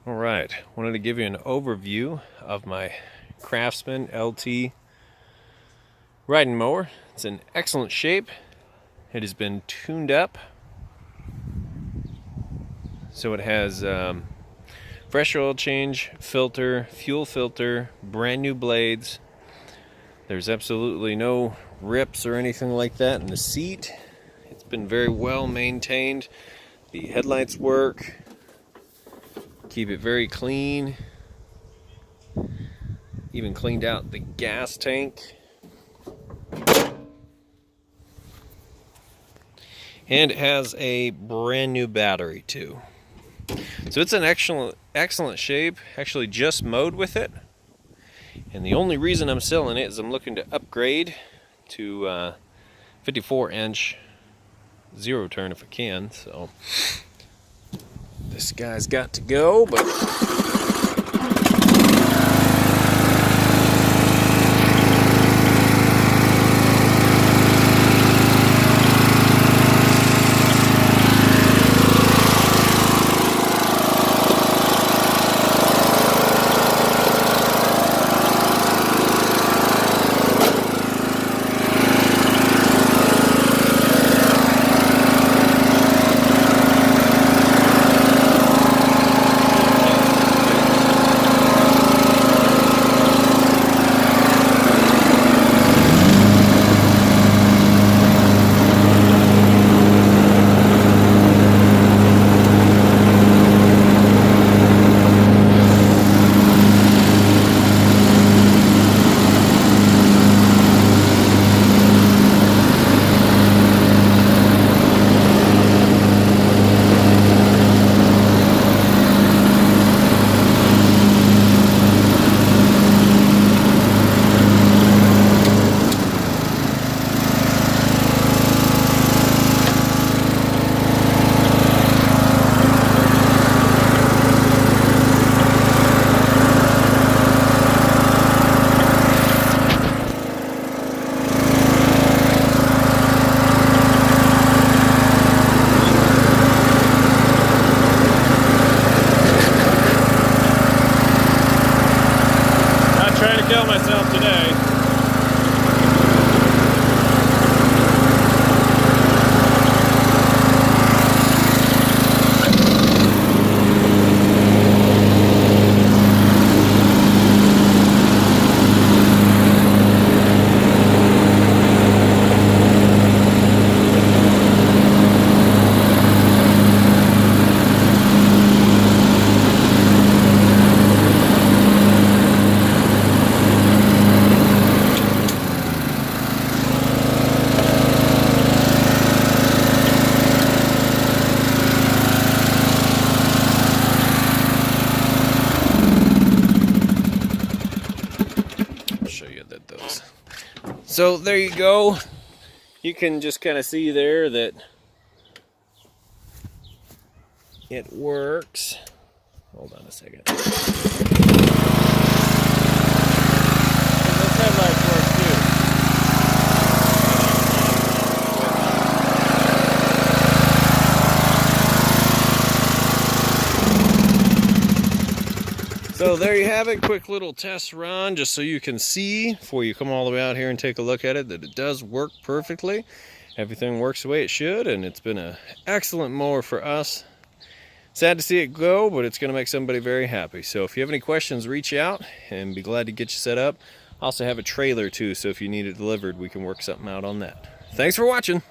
All right, wanted to give you an overview of my Craftsman LT riding mower. It's in excellent shape. It has been tuned up, so it has fresh oil change, filter, fuel filter, brand new blades. There's absolutely no rips or anything like that in the seat. It's been very well maintained. The headlights work. Keep it very clean. Even cleaned out the gas tank. And it has a brand new battery too. So it's in excellent shape. Actually just mowed with it. And the only reason I'm selling it is I'm looking to upgrade to 54-inch zero turn if I can. So this guy's got to go, but kill myself today. So there you go. You can just kind of see there that it works. Hold on a second. This headlights work too. So there you have it, quick little test run just so you can see before you come all the way out here and take a look at it that it does work perfectly. Everything works the way it should, and it's been an excellent mower for us. Sad to see it go, but it's going to make somebody very happy. So if you have any questions, reach out and be glad to get you set up. I also have a trailer too, so if you need it delivered, we can work something out on that. Thanks for watching.